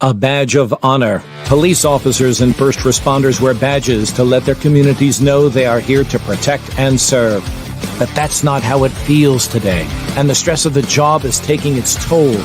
A badge of honor. Police officers and first responders wear badges to let their communities know they are here to protect and serve. But that's not how it feels today, and the stress of the job is taking its toll,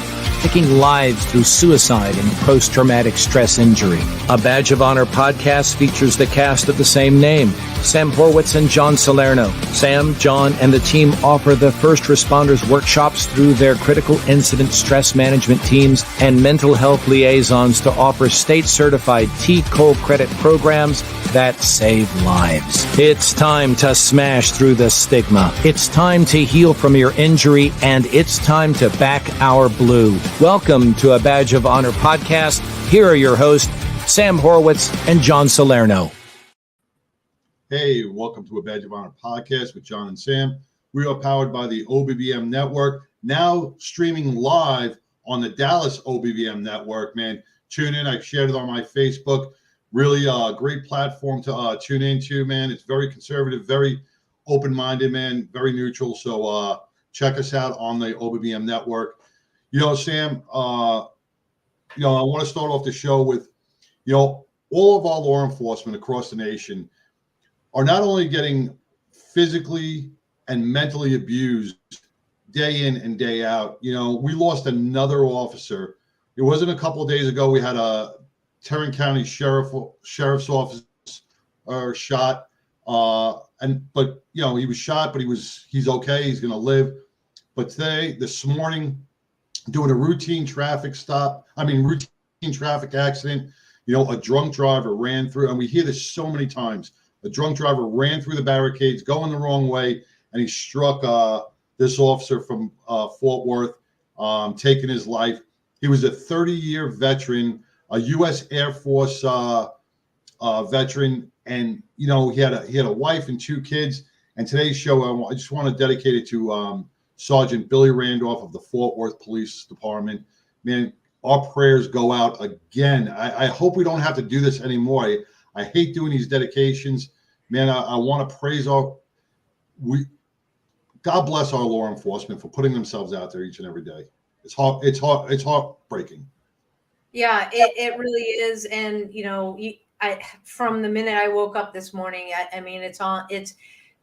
taking lives through suicide and post-traumatic stress injury. A Badge of Honor podcast features the cast of the same name, Sam Horwitz and John Salerno. Sam, John, and the team offer the first responders workshops through their critical incident stress management teams and mental health liaisons to offer state-certified T-Cole credit programs that save lives. It's time to smash through the stigma. It's time to heal from your injury, and it's time to back our blue. Welcome to A Badge of Honor podcast. Here are your hosts, Sam Horwitz and John Salerno. Hey, welcome to A Badge of Honor podcast with John and Sam. We are powered by the OBBM network, now streaming live on the Dallas OBBM network, man. Tune in. I've shared it on my Facebook. Really a great platform to tune into, man. It's very conservative, very open-minded, man, very neutral. So check us out on the OBBM network. You know, Sam, I want to start off the show with, all of our law enforcement across the nation are not only getting physically and mentally abused day in and day out. We lost another officer. It wasn't a couple of days ago. We had a Tarrant County sheriff's office shot. But he was shot, but he's okay. He's going to live. But this morning, doing a routine traffic accident, a drunk driver ran through, and we hear this so many times. A drunk driver ran through the barricades, going the wrong way, and he struck this officer from Fort Worth, taking his life. He was a 30-year veteran, a U.S. Air Force veteran, and he had a wife and two kids. And today's show, I just want to dedicate it to Sergeant Billy Randolph of the Fort Worth Police Department. Man, our prayers go out again. I hope we don't have to do this anymore. I hate doing these dedications. Man, I want to praise God bless our law enforcement for putting themselves out there each and every day. It's heartbreaking. Yeah, it really is. And, from the minute I woke up this morning,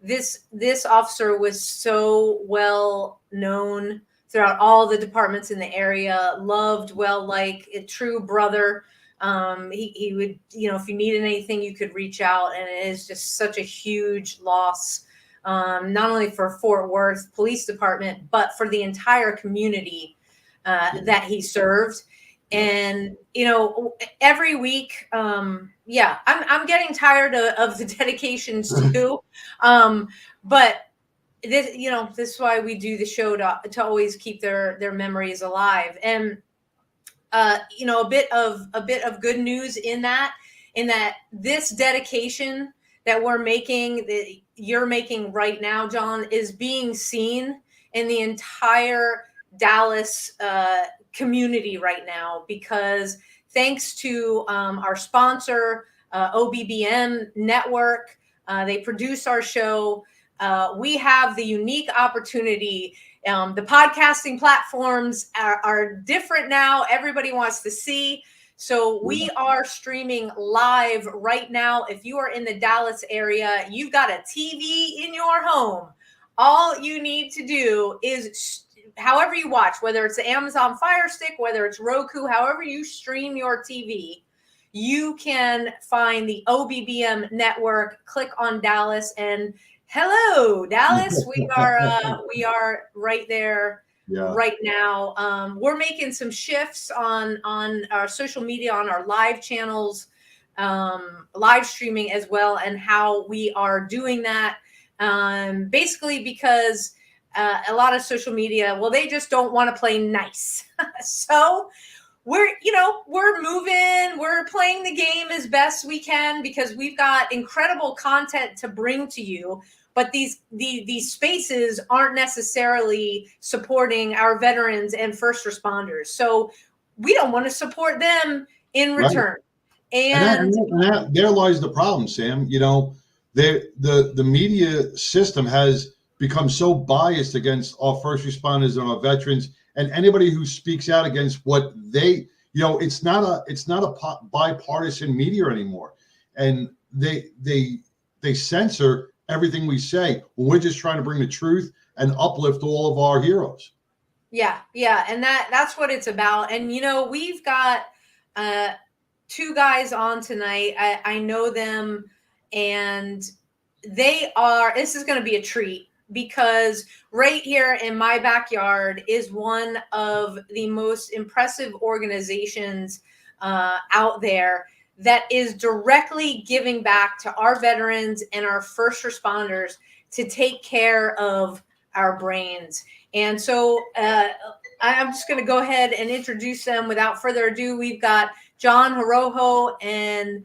this officer was so well known throughout all the departments in the area, loved, like a true brother. He would, if you needed anything, you could reach out, and it is just such a huge loss, not only for Fort Worth Police Department, but for the entire community that he served. And, every week, I'm getting tired of the dedications too. But this is why we do the show to always keep their memories alive. And, a bit of good news in that this dedication that you're making right now, John, is being seen in the entire Dallas community right now, because thanks to our sponsor, OBBM Network, they produce our show. We have the unique opportunity. The podcasting platforms are different now. Everybody wants to see. So we are streaming live right now. If you are in the Dallas area, you've got a TV in your home. All you need to do is however you watch, whether it's the Amazon Fire Stick, whether it's Roku, however you stream your TV, you can find the OBBM network, click on Dallas, and hello, Dallas. We are right there right now. We're making some shifts on our social media, on our live channels, live streaming as well, and how we are doing that. Basically because a lot of social media, they just don't want to play nice. So we're moving, we're playing the game as best we can, because we've got incredible content to bring to you. But these spaces aren't necessarily supporting our veterans and first responders. So we don't want to support them in return. Right. And there lies the problem, Sam. The media system has become so biased against our first responders and our veterans, and anybody who speaks out against what they, it's not a bipartisan media anymore, and they censor everything we say. We're just trying to bring the truth and uplift all of our heroes. Yeah, and that's what it's about. And we've got two guys on tonight. I know them, and this is going to be a treat, because right here in my backyard is one of the most impressive organizations out there that is directly giving back to our veterans and our first responders to take care of our brains. And so I'm just going to go ahead and introduce them without further ado. We've got John Horojo and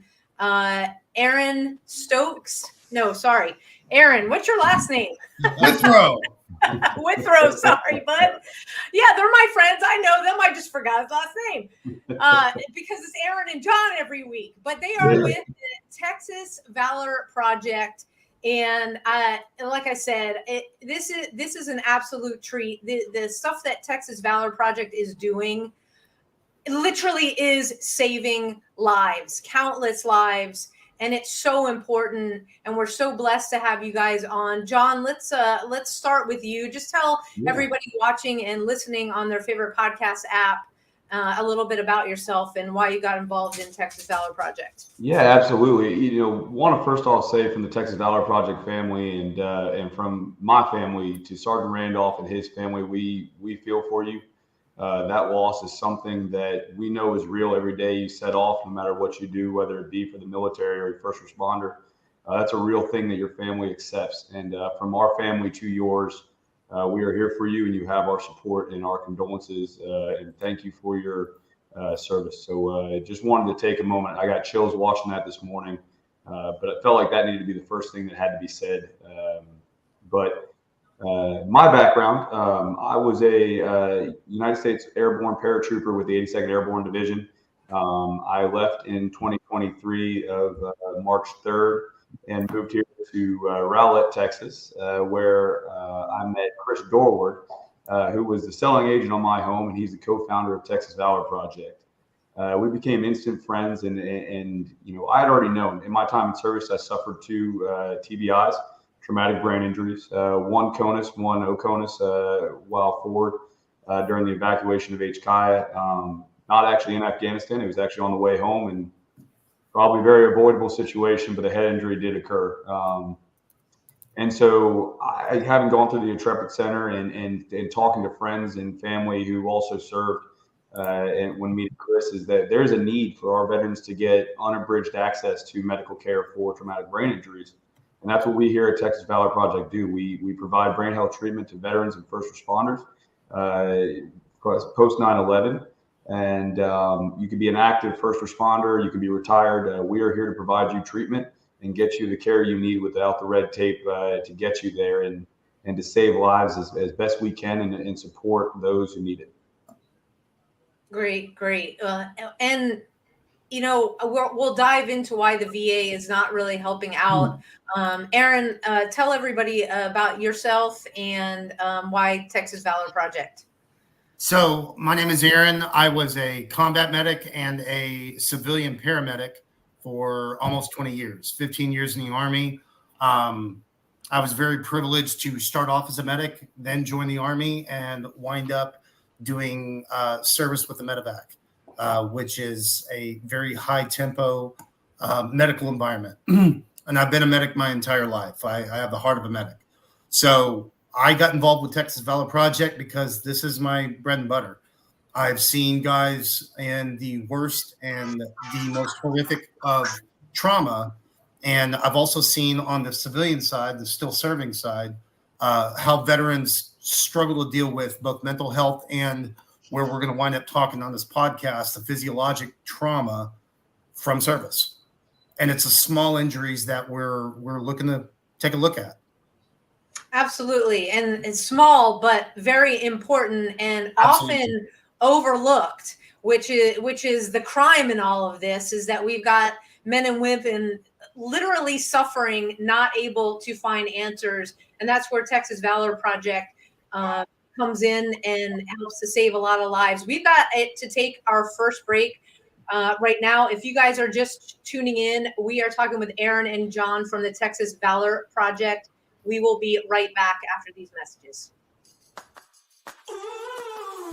Aaron Stokes. No, sorry. Aaron, what's your last name? Withrow. Withrow, sorry, bud. Yeah, they're my friends. I know them. I just forgot his last name because it's Aaron and John every week. But they are with the Texas Valor Project. And like I said, this is an absolute treat. The stuff that Texas Valor Project is doing literally is saving lives, countless lives. And it's so important, and we're so blessed to have you guys on. John, let's start with you. Just tell everybody watching and listening on their favorite podcast app a little bit about yourself and why you got involved in Texas Valor Project. Yeah, absolutely. Want to first off say, from the Texas Valor Project family and from my family to Sergeant Randolph and his family, we feel for you. That loss is something that we know is real every day you set off, no matter what you do, whether it be for the military or your first responder. That's a real thing that your family accepts. And from our family to yours, we are here for you, and you have our support and our condolences. And thank you for your service. So just wanted to take a moment. I got chills watching that this morning, but it felt like that needed to be the first thing that had to be said. My background, I was a United States Airborne paratrooper with the 82nd Airborne Division. I left in 2023 of March 3rd and moved here to Rowlett, Texas, where I met Chris Dorward, who was the selling agent on my home, and he's the co-founder of Texas Valor Project. We became instant friends, and I had already known. In my time in service, I suffered 2 TBIs. Traumatic brain injuries, one CONUS, one OCONUS, while forward during the evacuation of HKIA. Not actually in Afghanistan. It was actually on the way home, and probably a very avoidable situation, but a head injury did occur. And so I, having gone through the Intrepid Center and talking to friends and family who also served, and when meeting Chris, is that there's a need for our veterans to get unabridged access to medical care for traumatic brain injuries. And that's what we here at Texas Valor Project do. We provide brain health treatment to veterans and first responders post 9/11. And you can be an active first responder, you can be retired. We are here to provide you treatment and get you the care you need without the red tape to get you there, and to save lives as best we can, and support those who need it. Great. And we'll dive into why the VA is not really helping out. Aaron, tell everybody about yourself and why Texas Valor Project. So my name is Aaron. I was a combat medic and a civilian paramedic for almost 20 years, 15 years in the Army. I was very privileged to start off as a medic, then join the Army, and wind up doing service with the medevac, which is a very high tempo medical environment. And I've been a medic my entire life. I have the heart of a medic. So I got involved with Texas Valor Project because this is my bread and butter. I've seen guys in the worst and the most horrific of trauma. And I've also seen on the civilian side, the still serving side, how veterans struggle to deal with both mental health and, where we're going to wind up talking on this podcast, the physiologic trauma from service. And it's the small injuries that we're looking to take a look at. Absolutely. And it's small, but very important and often overlooked, which is the crime in all of this, is that we've got men and women literally suffering, not able to find answers. And that's where Texas Valor Project comes in and helps to save a lot of lives. We've got it to take our first break right now. If you guys are just tuning in, we are talking with Aaron and John from the Texas Valor Project. We will be right back after these messages.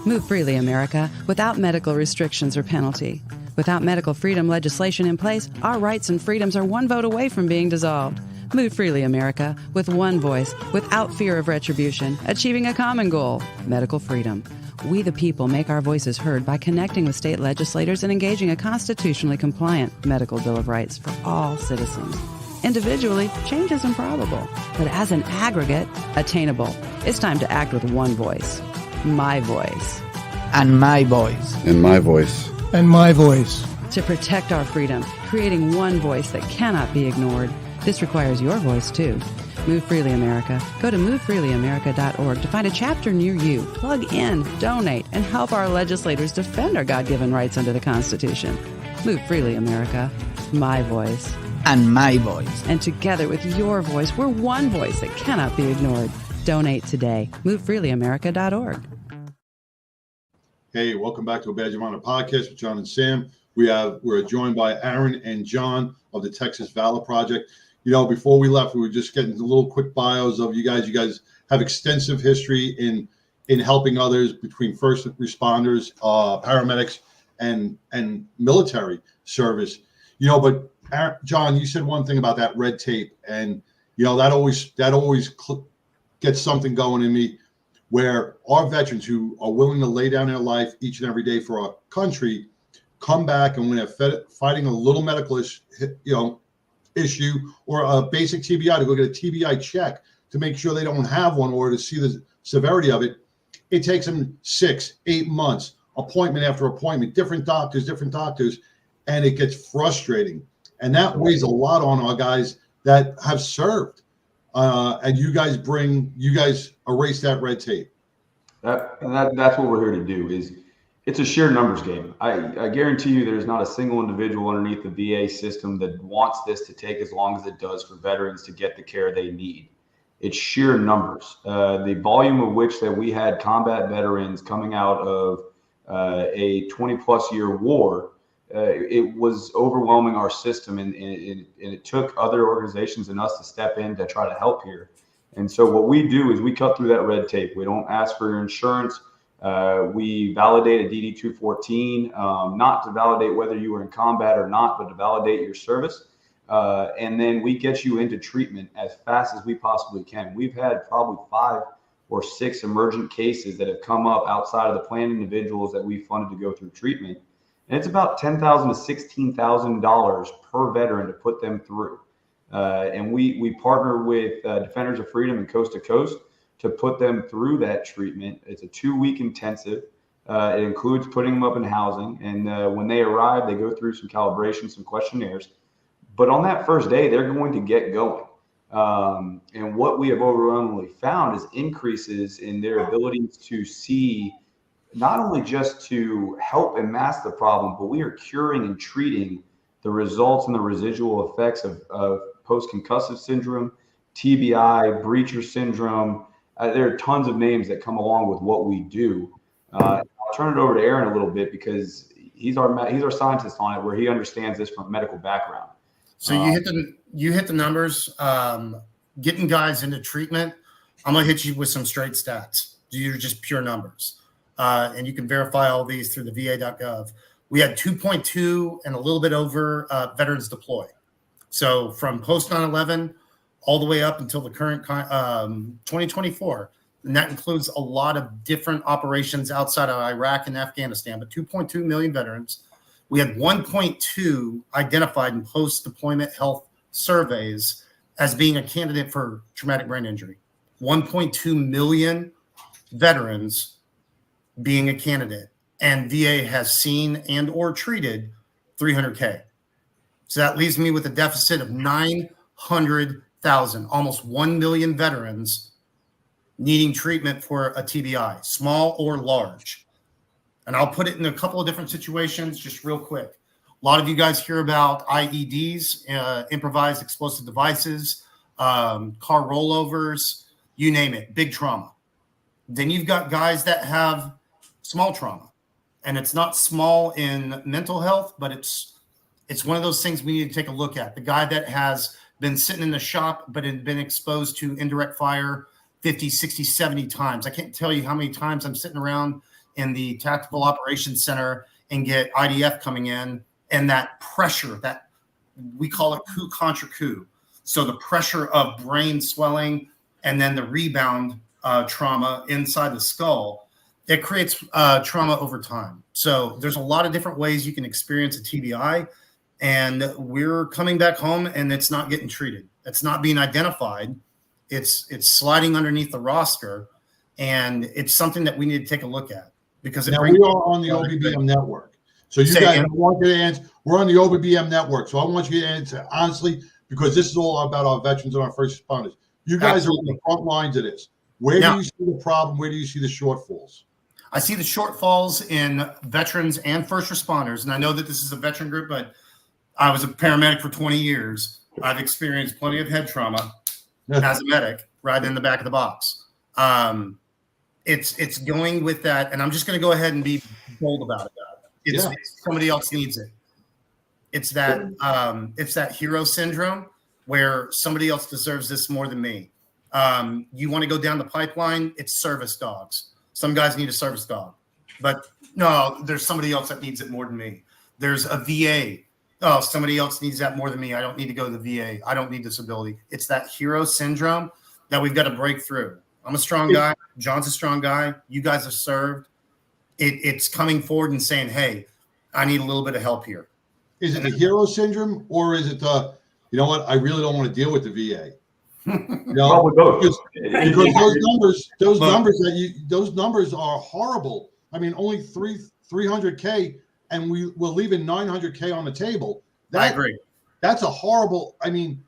Move freely, America, without medical restrictions or penalty. Without medical freedom legislation in place, our rights and freedoms are one vote away from being dissolved. Move freely, America, with one voice, without fear of retribution, achieving a common goal, medical freedom. We the people make our voices heard by connecting with state legislators and engaging a constitutionally compliant medical bill of rights for all citizens. Individually, change is improbable, but as an aggregate, attainable. It's time to act with one voice. My voice. And my voice. And my voice. And my voice. To protect our freedom, creating one voice that cannot be ignored. This requires your voice, too. Move Freely America. Go to movefreelyamerica.org to find a chapter near you. Plug in, donate, and help our legislators defend our God-given rights under the Constitution. Move Freely America. My voice. And my voice. And together with your voice, we're one voice that cannot be ignored. Donate today. MoveFreelyAmerica.org. Hey, welcome back to a Badge of Honor podcast with John and Sam. We're joined by Aaron and John of the Texas Valor Project. You know, before we left, we were just getting a little quick bios of you guys. You guys have extensive history in helping others between first responders, paramedics, and military service. You know, but John, you said one thing about that red tape, and you know that always gets something going in me, where our veterans who are willing to lay down their life each and every day for our country come back, and when they're fighting a little medical issue or a basic TBI, to go get a TBI check to make sure they don't have one or to see the severity of it, it takes them 6-8 months, appointment after appointment, different doctors, and it gets frustrating. And that weighs a lot on our guys that have served. And you guys erase that red tape. That's what we're here to do. It's a sheer numbers game. I guarantee you there's not a single individual underneath the VA system that wants this to take as long as it does for veterans to get the care they need. It's sheer numbers. The volume of which that we had combat veterans coming out of a 20-plus year war, it was overwhelming our system, and it took other organizations and us to step in to try to help here. And so what we do is we cut through that red tape. We don't ask for your insurance. We validate a DD-214, not to validate whether you were in combat or not, but to validate your service. And then we get you into treatment as fast as we possibly can. We've had probably 5 or 6 emergent cases that have come up outside of the planned individuals that we funded to go through treatment. And it's about $10,000 to $16,000 per veteran to put them through. And we partner with Defenders of Freedom and Coast to Coast to put them through that treatment. It's a 2-week intensive. It includes putting them up in housing. And when they arrive, they go through some calibration, some questionnaires. But on that first day, they're going to get going. And what we have overwhelmingly found is increases in their abilities to see, not only just to help and mask the problem, but we are curing and treating the results and the residual effects of post-concussive syndrome, TBI, breacher syndrome. There are tons of names that come along with what we do. I'll turn it over to Aaron a little bit because he's our scientist on it, where he understands this from a medical background. So you hit the numbers, getting guys into treatment. I'm gonna hit you with some straight stats. These are just pure numbers, and you can verify all these through the VA.gov. We had 2.2 and a little bit over veterans deploy. So from post 9/11 all the way up until the current 2024, and that includes a lot of different operations outside of Iraq and Afghanistan. But 2.2 million veterans. We had 1.2 identified in post-deployment health surveys as being a candidate for traumatic brain injury. 1.2 million veterans being a candidate, and VA has seen and or treated 300K. So that leaves me with a deficit of 900,000, almost 1 million veterans needing treatment for a TBI, small or large. And I'll put it in a couple of different situations just real quick. A lot of you guys hear about IEDs, improvised explosive devices, car rollovers, you name it, big trauma. Then you've got guys that have small trauma, and it's not small in mental health, but it's one of those things we need to take a look at. The guy that has been sitting in the shop, but had been exposed to indirect fire 50, 60, 70 times. I can't tell you how many times I'm sitting around in the tactical operations center and get IDF coming in, and that pressure, that we call it coup contra coup. So the pressure of brain swelling and then the rebound trauma inside the skull, it creates trauma over time. So there's a lot of different ways you can experience a TBI, and we're coming back home and it's not getting treated. It's not being identified. It's sliding underneath the roster, and it's something that we need to take a look at because now we are on the OBBM network. So you guys, I want you to answer. We're on the OBBM network, so I want you to answer honestly, because this is all about our veterans and our first responders. You guys are on the front lines of this. Where do you see the problem? Where do you see the shortfalls? I see the shortfalls in veterans and first responders. And I know that this is a veteran group, but I was a paramedic for 20 years. I've experienced plenty of head trauma as a medic right in the back of the box. It's going with that. And I'm just going to go ahead and be bold about it. It's somebody else needs it. It's that hero syndrome where somebody else deserves this more than me. You want to go down the pipeline, it's service dogs. Some guys need a service dog, but no, there's somebody else that needs it more than me. There's a VA. Oh, somebody else needs that more than me. I don't need to go to the VA. I don't need disability. It's that hero syndrome that we've got to break through. I'm a strong guy. John's a strong guy. You guys have served. It's coming forward and saying, hey, I need a little bit of help here. Is it the hero syndrome, or is it the, you know what, I really don't want to deal with the VA? You know, because those numbers are horrible. I mean, only 300K, and we're leaving 900K on the table. I agree. That's a horrible. I mean,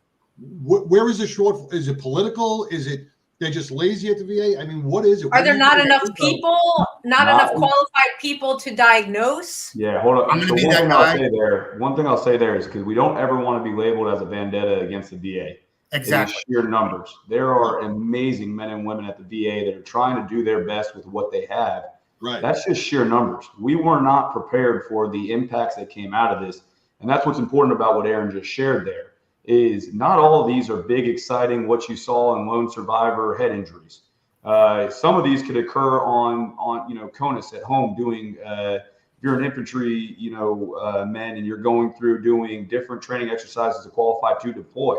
where is the shortfall? Is it political? Is it they're just lazy at the VA? I mean, what is it? Are there not enough people, not enough qualified people to diagnose? Yeah, hold on. I'm going to be one that thing guy. One thing I'll say there is because we don't ever want to be labeled as a vendetta against the VA. Exactly. It is sheer numbers. There are amazing men and women at the VA that are trying to do their best with what they have. Right. That's just sheer numbers. We were not prepared for the impacts that came out of this. And that's what's important about what Aaron just shared there is not all of these are big, exciting, what you saw in lone survivor head injuries. Some of these could occur on CONUS at home doing, if you're an infantry, men, and you're going through doing different training exercises to qualify to deploy,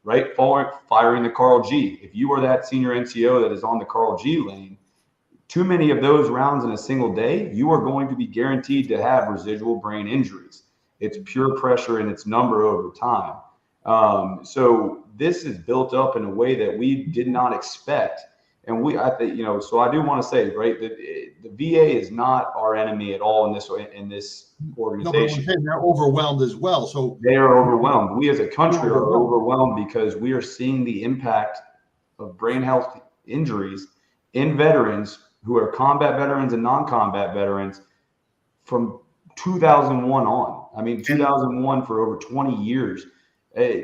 right? Firing the Carl G. If you are that senior NCO that is on the Carl G lane, too many of those rounds in a single day, you are going to be guaranteed to have residual brain injuries. It's pure pressure and its number over time. So this is built up in a way that we did not expect. And so I do want to say, right, that the VA is not our enemy at all in this organization. No, but they're overwhelmed as well. So they are overwhelmed. We as a country are overwhelmed because we are seeing the impact of brain health injuries in veterans who are combat veterans and non-combat veterans from 2001 on. I mean, 2001 for over 20 years.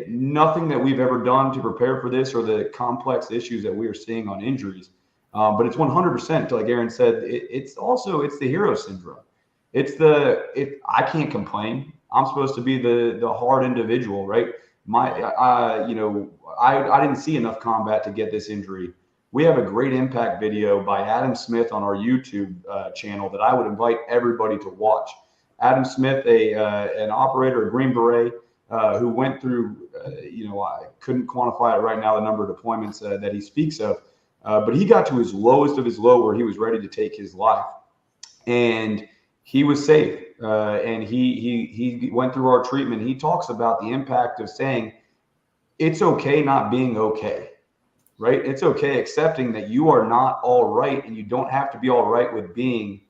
Nothing that we've ever done to prepare for this or the complex issues that we are seeing on injuries. But it's 100%, like Aaron said, it's the hero syndrome. I can't complain. I'm supposed to be the hard individual, right? I didn't see enough combat to get this injury. We have a great impact video by Adam Smith on our YouTube channel that I would invite everybody to watch. Adam Smith, an operator, a Green Beret, who went through, I couldn't quantify it right now, the number of deployments that he speaks of, but he got to his lowest of his low where he was ready to take his life. And he was safe. And he went through our treatment. He talks about the impact of saying, it's okay not being okay. Right? It's okay accepting that you are not all right and you don't have to be all right with being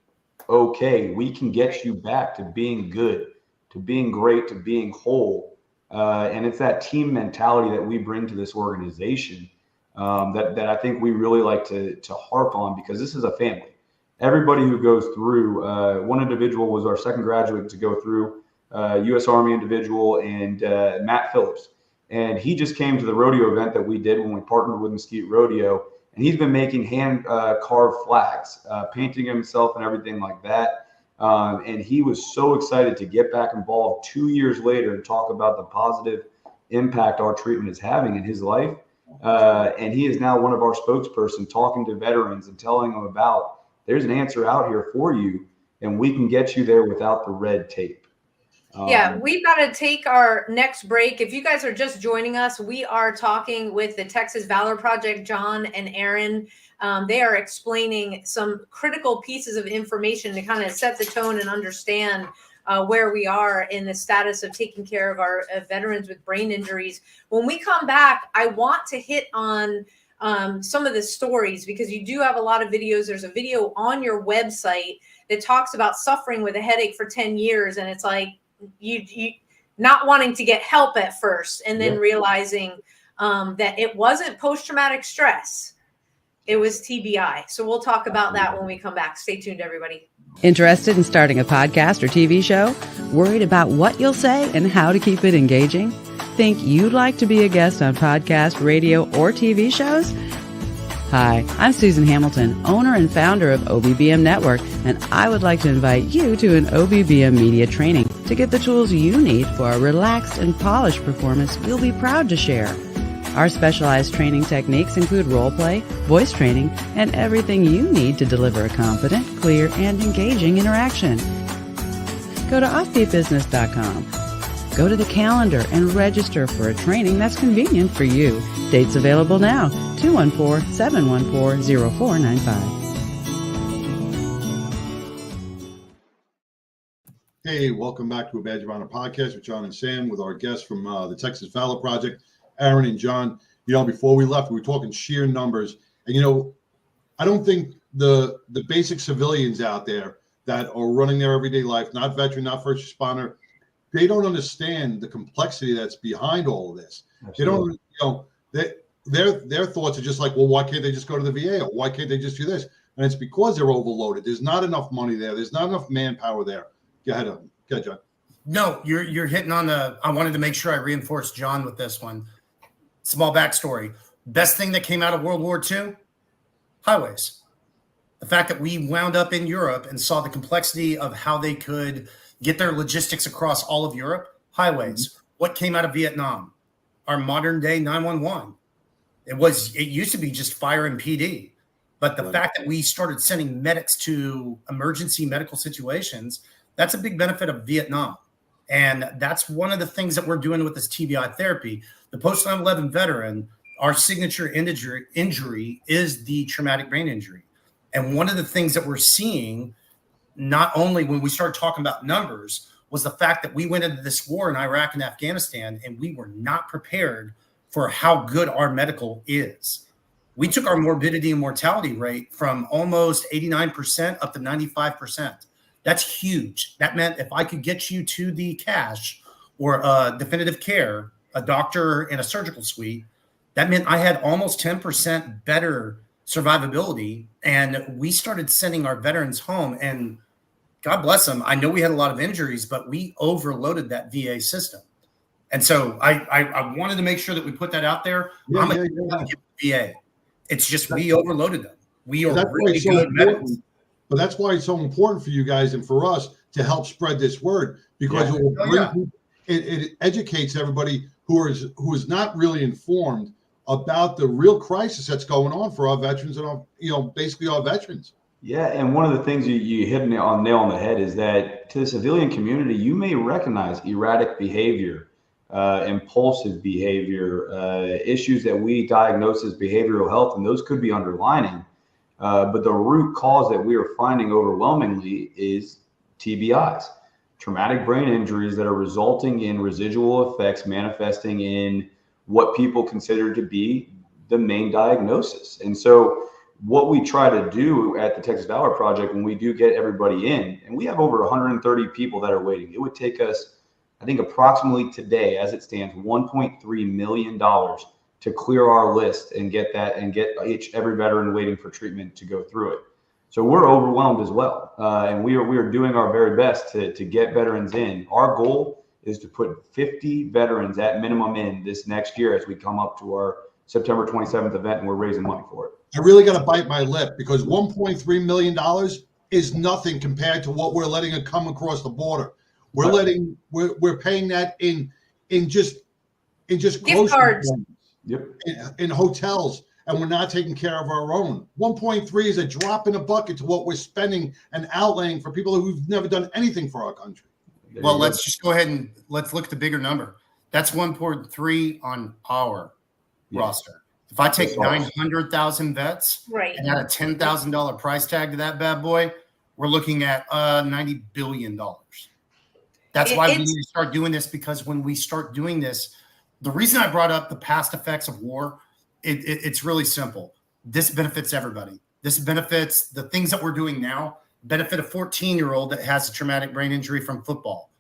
okay. We can get you back to being good, to being great, to being whole. And it's that team mentality that we bring to this organization that I think we really like to harp on because this is a family. Everybody who goes through, one individual was our second graduate to go through, U.S. Army individual, and Matt Phillips. And he just came to the rodeo event that we did when we partnered with Mesquite Rodeo. and he's been making hand carved flags, painting himself and everything like that. And he was so excited to get back involved 2 years later and talk about the positive impact our treatment is having in his life. And he is now one of our spokesperson, talking to veterans and telling them about, there's an answer out here for you, and we can get you there without the red tape. Yeah, we've got to take our next break. If you guys are just joining us, we are talking with the Texas Valor Project, John and Aaron. They are explaining some critical pieces of information to kind of set the tone and understand where we are in the status of taking care of our veterans with brain injuries. When we come back, I want to hit on some of the stories, because you do have a lot of videos. There's a video on your website that talks about suffering with a headache for 10 years. And it's like, you not wanting to get help at first, and then realizing that it wasn't post-traumatic stress, it was TBI. So we'll talk about that when we come back. Stay tuned, everybody. Interested in starting a podcast or TV show? Worried about what you'll say and how to keep it engaging? Think you'd like to be a guest on podcast, radio, or TV shows? Hi, I'm Susan Hamilton, owner and founder of OBBM Network, and I would like to invite you to an OBBM media training to get the tools you need for a relaxed and polished performance you'll be proud to share. Our specialized training techniques include role play, voice training, and everything you need to deliver a confident, clear, and engaging interaction. Go to offbeatbusiness.com. Go to the calendar and register for a training that's convenient for you. Dates available now, 214-714-0495. Hey, welcome back to a Badge of Honor podcast with John and Sam, with our guests from the Texas Valor Project, Aaron and John. You know, before we left, we were talking sheer numbers. And, you know, I don't think the basic civilians out there that are running their everyday life, not veteran, not first responder, they don't understand the complexity that's behind all of this. Absolutely. They don't, you know, their thoughts are just like, well, why can't they just go to the VA? Or why can't they just do this? And it's because they're overloaded. There's not enough money there. There's not enough manpower there. Go ahead, John. No, you're hitting on I wanted to make sure I reinforced John with this one. Small backstory. Best thing that came out of World War II? Highways. The fact that we wound up in Europe and saw the complexity of how they could get their logistics across all of Europe. Highways. Mm-hmm. What came out of Vietnam? Our modern day 911. It used to be just fire and PD. But the fact that we started sending medics to emergency medical situations, that's a big benefit of Vietnam. And that's one of the things that we're doing with this TBI therapy. The post 9/11 veteran, our signature injury is the traumatic brain injury. And one of the things that we're seeing, not only when we start talking about numbers, was the fact that we went into this war in Iraq and Afghanistan, and we were not prepared for how good our medical is. We took our morbidity and mortality rate from almost 89% up to 95%. That's huge. That meant if I could get you to the cash or definitive care, a doctor in a surgical suite, that meant I had almost 10% better survivability. And we started sending our veterans home, and God bless them. I know we had a lot of injuries, but we overloaded that VA system. And so I wanted to make sure that we put that out there. I'm going to give VA. It's just we overloaded them. We are really good medics. But that's why it's so important for you guys and for us to help spread this word, because it will bring it educates everybody who is not really informed about the real crisis that's going on for our veterans and our, basically our veterans. Yeah, and one of the things you hit nail on the head is that to the civilian community, you may recognize erratic behavior, impulsive behavior, issues that we diagnose as behavioral health, and those could be underlining. But the root cause that we are finding overwhelmingly is TBIs, traumatic brain injuries that are resulting in residual effects manifesting in what people consider to be the main diagnosis. And so what we try to do at the Texas Valor Project, when we do get everybody in, and we have over 130 people that are waiting, it would take us, I think approximately today, as it stands, $1.3 million to clear our list and get every veteran waiting for treatment to go through it. So we're overwhelmed as well. And we are doing our very best to get veterans in. Our goal is to put 50 veterans at minimum in this next year as we come up to our September 27th event, and we're raising money for it. I really got to bite my lip because $1.3 million is nothing compared to what we're letting it come across the border. We're paying that in just Gift grocery cards. stores, in hotels, and we're not taking care of our own. 1.3 is a drop in the bucket to what we're spending and outlaying for people who've never done anything for our country. Well, let's just go ahead and let's look at the bigger number. That's 1.3 on our roster. If I take 900,000 vets and add a $10,000 price tag to that bad boy, we're looking at $90 billion. That's why we need to start doing this, because when we start doing this, the reason I brought up the past effects of war, it's really simple. This benefits everybody. This benefits the things that we're doing now, benefit a 14-year-old that has a traumatic brain injury from football,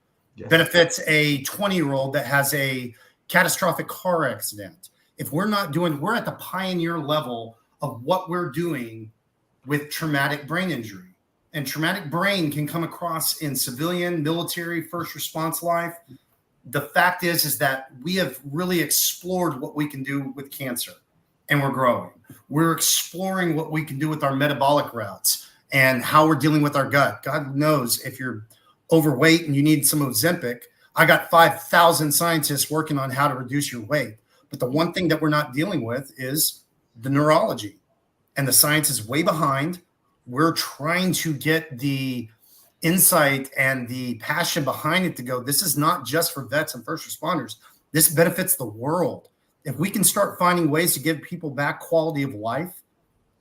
benefits a 20-year-old that has a catastrophic car accident. If we're not doing, we're at the pioneer level of what we're doing with traumatic brain injury. And traumatic brain can come across in civilian, military, first response life. The fact is that we have really explored what we can do with cancer, and we're growing. We're exploring what we can do with our metabolic routes and how we're dealing with our gut. God knows if you're overweight and you need some Ozempic, I got 5,000 scientists working on how to reduce your weight. But the one thing that we're not dealing with is the neurology, and the science is way behind. We're trying to get the insight and the passion behind it to go, this is not just for vets and first responders. This benefits the world. If we can start finding ways to give people back quality of life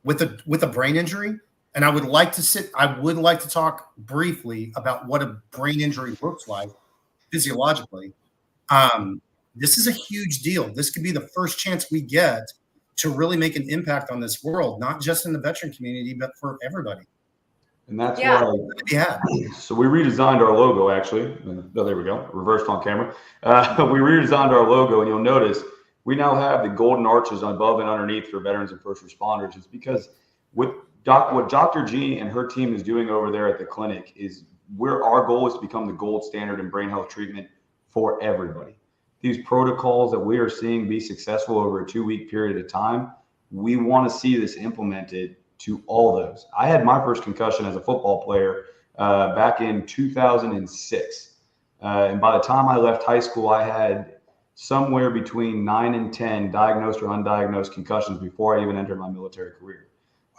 with a brain injury, and I would like to talk briefly about what a brain injury looks like physiologically. This is a huge deal. This could be the first chance we get to really make an impact on this world, not just in the veteran community, but for everybody. And that's why. So we redesigned our logo, actually. Oh, there we go. Reversed on camera. We redesigned our logo, and you'll notice we now have the golden arches above and underneath for veterans and first responders. It's because what Dr. G and her team is doing over there at the clinic is our goal is to become the gold standard in brain health treatment for everybody. These protocols that we are seeing be successful over a 2-week period of time, we want to see this implemented to all those. I had my first concussion as a football player back in 2006. And by the time I left high school, I had somewhere between 9 and 10 diagnosed or undiagnosed concussions before I even entered my military career.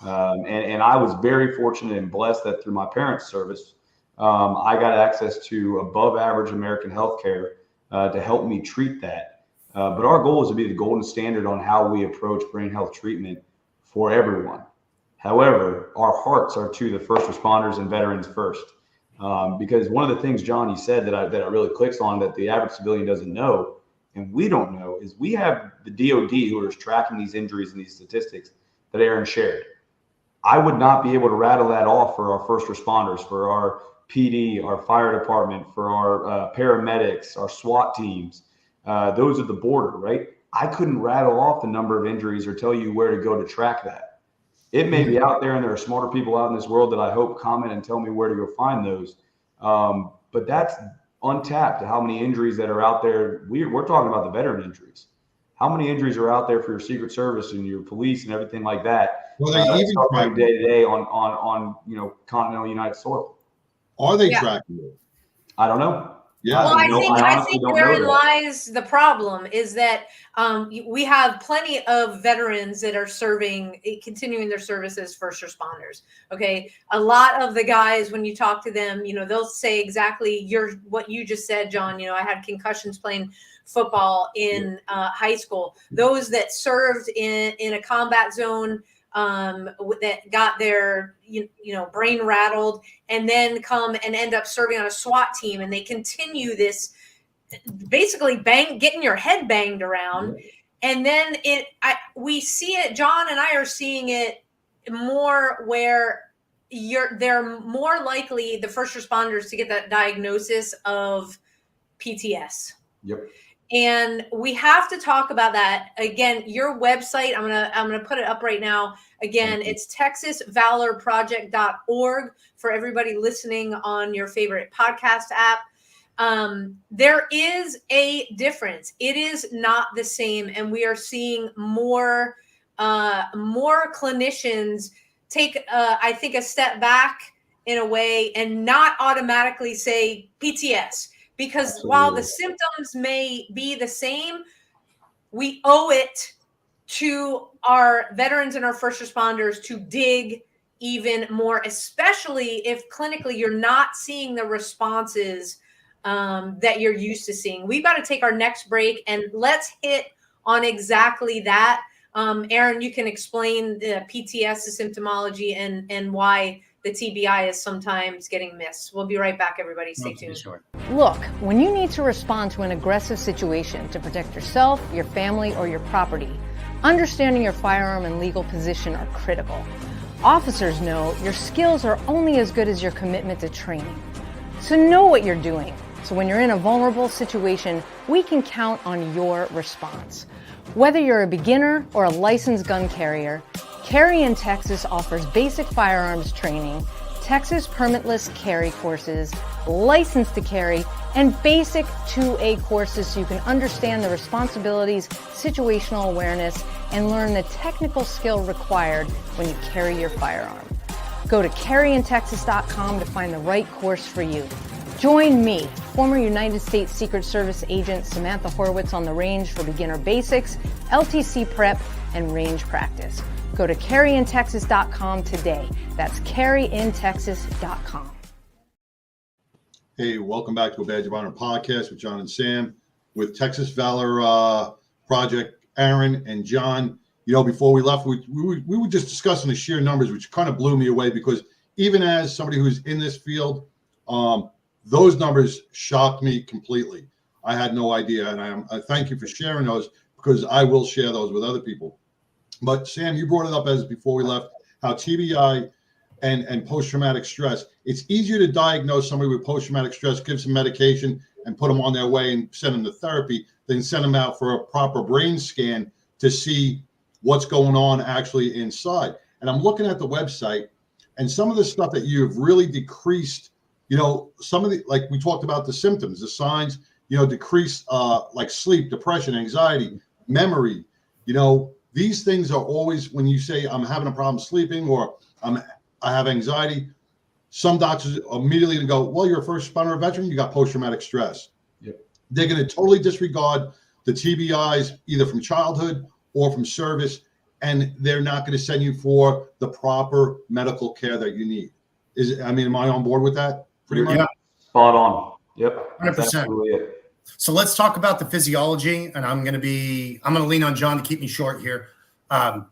And I was very fortunate and blessed that through my parents' service, I got access to above average American healthcare to help me treat that. But our goal is to be the golden standard on how we approach brain health treatment for everyone. However, our hearts are to the first responders and veterans first. Because one of the things, John, you said that I really clicks on that the average civilian doesn't know, and we don't know, is we have the DOD who is tracking these injuries and these statistics that Aaron shared. I would not be able to rattle that off for our first responders, for our PD, our fire department, for our paramedics, our SWAT teams. Those at the border, right? I couldn't rattle off the number of injuries or tell you where to go to track that. It may be out there, and there are smarter people out in this world that I hope comment and tell me where to go find those. But that's untapped to how many injuries that are out there. We're talking about the veteran injuries. How many injuries are out there for your Secret Service and your police and everything like that? Well, they even day to day on continental United soil. Are they tracking it? I don't know. Yeah. Well, I think therein lies the problem is that we have plenty of veterans that are continuing their service as first responders. Okay. A lot of the guys, when you talk to them, they'll say exactly what you just said, John. I had concussions playing football in high school. Those that served in a combat zone, that got their brain rattled and then come and end up serving on a SWAT team, and they continue this basically getting your head banged around. And then we see it, John and I are seeing it more where they're more likely, the first responders, to get that diagnosis of PTSI. Yep. And we have to talk about that. Again, your website, I'm gonna put it up right now. Again, it's TexasValorProject.org for everybody listening on your favorite podcast app. There is a difference. It is not the same, and we are seeing more clinicians take, I think, a step back in a way and not automatically say PTS, because Absolutely. while the symptoms may be the same, we owe it to our veterans and our first responders to dig even more, especially if clinically you're not seeing the responses that you're used to seeing. We've got to take our next break and let's hit on exactly that. Aaron, you can explain the PTS, the symptomology, and why the TBI is sometimes getting missed. We'll be right back, everybody. Stay tuned. Sure. Look, when you need to respond to an aggressive situation to protect yourself, your family, or your property, understanding your firearm and legal position are critical. Officers know your skills are only as good as your commitment to training. So know what you're doing. So when you're in a vulnerable situation, we can count on your response. Whether you're a beginner or a licensed gun carrier, Carry in Texas offers basic firearms training, Texas permitless carry courses, license to carry, and basic 2A courses so you can understand the responsibilities, situational awareness, and learn the technical skill required when you carry your firearm. Go to carryintexas.com to find the right course for you. Join me, former United States Secret Service agent Samantha Horwitz, on the range for beginner basics, LTC prep, and range practice. Go to carryintexas.com today. That's carryintexas.com. Hey, welcome back to a Badge of Honor podcast with John and Sam, with Texas Valor Project, Aaron and John. You know, before we left, we were just discussing the sheer numbers, which kind of blew me away, because even as somebody who's in this field, those numbers shocked me completely. I had no idea, and I thank you for sharing those, because I will share those with other people. But Sam, you brought it up as before we left, how TBI and post-traumatic stress, it's easier to diagnose somebody with post-traumatic stress, give some medication and put them on their way and send them to therapy, than send them out for a proper brain scan to see what's going on actually inside. And I'm looking at the website, and some of the stuff that you've really decreased, you know, some of the, like we talked about the symptoms, the signs, you know, decrease like sleep, depression, anxiety, memory. You know, these things are always, when you say I'm having a problem sleeping or I have anxiety, some doctors immediately going to go, well, you're a first responder or veteran, you got post-traumatic stress. Yep. They're going to totally disregard the TBIs, either from childhood or from service, and they're not going to send you for the proper medical care that you need. Am I on board with that? Pretty much. Yeah. Spot on. Yep. 100%. That's absolutely it. So let's talk about the physiology, and I'm going to lean on John to keep me short here.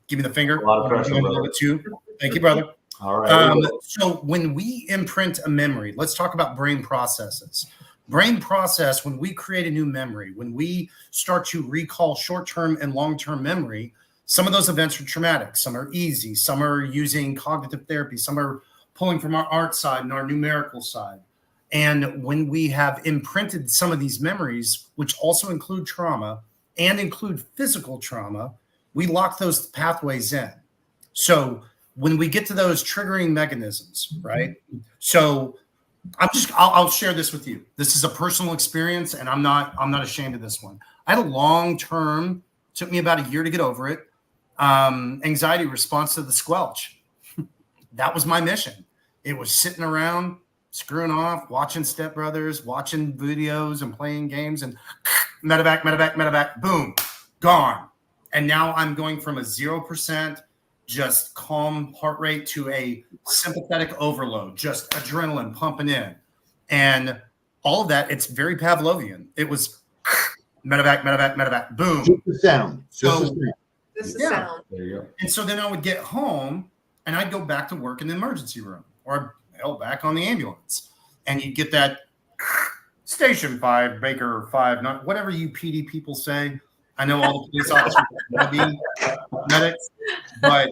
Give me the finger. A lot of pressure, brother. Too. Thank you, brother. All right. So when we imprint a memory, let's talk about brain processes. Brain process, when we create a new memory, when we start to recall short-term and long-term memory, some of those events are traumatic. Some are easy. Some are using cognitive therapy. Some are pulling from our art side and our numerical side. And when we have imprinted some of these memories, which also include trauma and include physical trauma, we lock those pathways in. So when we get to those triggering mechanisms, right? So I'll share this with you. This is a personal experience, and I'm not ashamed of this one. I had a long-term, took me about a year to get over it, anxiety response to the squelch. That was my mission. It was sitting around, screwing off, watching Step Brothers, watching videos and playing games, and medevac, boom, gone. And now I'm going from a 0% just calm heart rate to a sympathetic overload, just adrenaline pumping in. And all of that, it's very Pavlovian. It was medevac, boom. Just the sound. So, This is sound. There you go. and so then I would get home and I'd go back to work in the emergency room or back on the ambulance. And you'd get that station 5, Baker 5, not whatever you PD people say. I know all the police officers want to be medics, but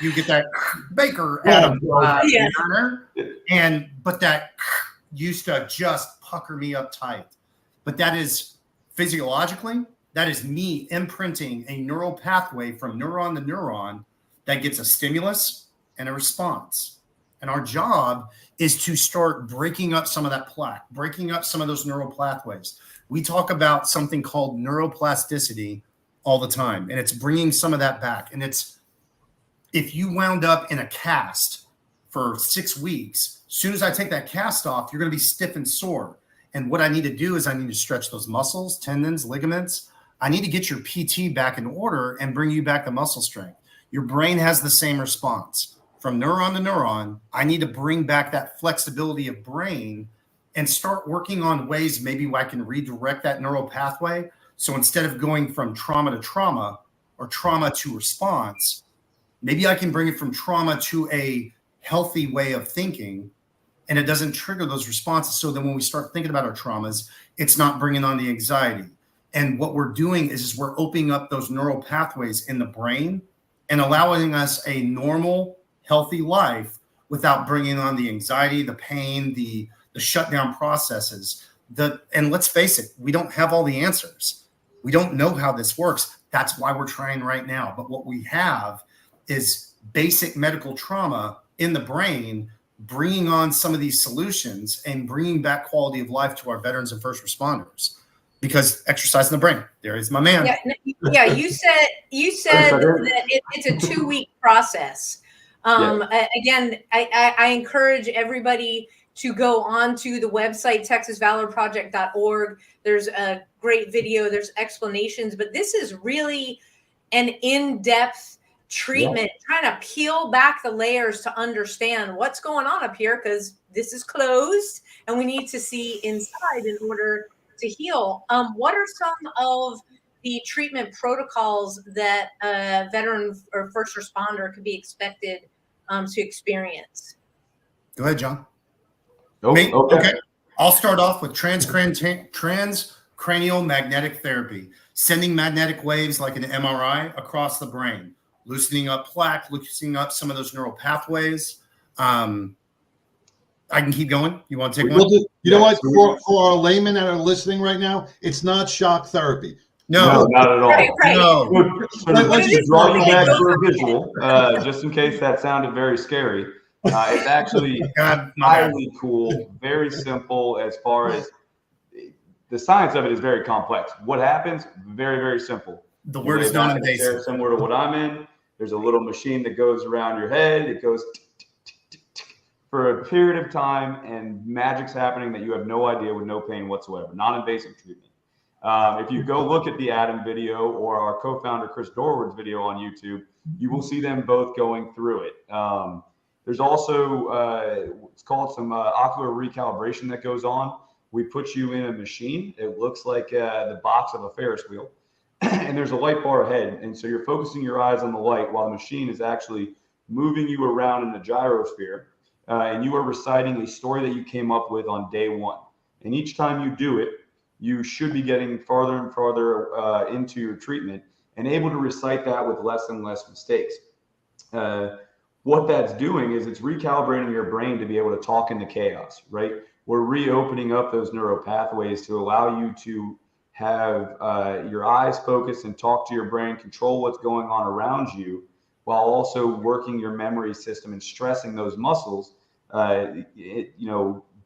you get that Baker Adam but that used to just pucker me up tight. But that is physiologically, that is me imprinting a neural pathway from neuron to neuron that gets a stimulus and a response. And our job is to start breaking up some of that plaque, breaking up some of those neural pathways. We talk about something called neuroplasticity all the time, and it's bringing some of that back. And it's, if you wound up in a cast for 6 weeks, as soon as I take that cast off, you're going to be stiff and sore. And what I need to do is I need to stretch those muscles, tendons, ligaments. I need to get your PT back in order and bring you back the muscle strength. Your brain has the same response. From neuron to neuron, I need to bring back that flexibility of brain and start working on ways maybe I can redirect that neural pathway. So instead of going from trauma to trauma or trauma to response, maybe I can bring it from trauma to a healthy way of thinking, and it doesn't trigger those responses. So then when we start thinking about our traumas, it's not bringing on the anxiety. And what we're doing is we're opening up those neural pathways in the brain and allowing us a normal, healthy life without bringing on the anxiety, the pain, the shutdown processes. And let's face it, we don't have all the answers. We don't know how this works. That's why we're trying right now. But what we have is basic medical trauma in the brain, bringing on some of these solutions and bringing back quality of life to our veterans and first responders. Because exercise in the brain. There is my man. Yeah. You said that it's a 2-week process. Again, I encourage everybody to go on to the website, texasvalorproject.org. There's a great video. There's explanations, but this is really an in-depth treatment, trying to peel back the layers to understand what's going on up here, because this is closed and we need to see inside in order to heal. What are some of the treatment protocols that a veteran or first responder could be expected to experience? Go ahead, John. Okay. I'll start off with transcranial magnetic therapy, sending magnetic waves like an MRI across the brain, loosening up plaque, loosening up some of those neural pathways. I can keep going. You want to take one? You know what? For our laymen that are listening right now, it's not shock therapy. No, not at all. Right. No. Let's just draw you back for a visual, just in case that sounded very scary. It's actually highly cool, very simple as far as the science of it is very complex. What happens? Very, very simple. The word is non-invasive. Similar to what I'm in. There's a little machine that goes around your head. It goes for a period of time, and magic's happening that you have no idea, with no pain whatsoever. Non-invasive treatment. If you go look at the Adam video or our co-founder Chris Dorward's video on YouTube, you will see them both going through it. There's also it's called some ocular recalibration that goes on. We put you in a machine. It looks like the box of a Ferris wheel, and there's a light bar ahead, and so you're focusing your eyes on the light while the machine is actually moving you around in the gyrosphere. And you are reciting a story that you came up with on day one. And each time you do it, you should be getting farther and farther into your treatment and able to recite that with less and less mistakes. What that's doing is it's recalibrating your brain to be able to talk into chaos, right? We're reopening up those neural pathways to allow you to have your eyes focus and talk to your brain, control what's going on around you, while also working your memory system and stressing those muscles,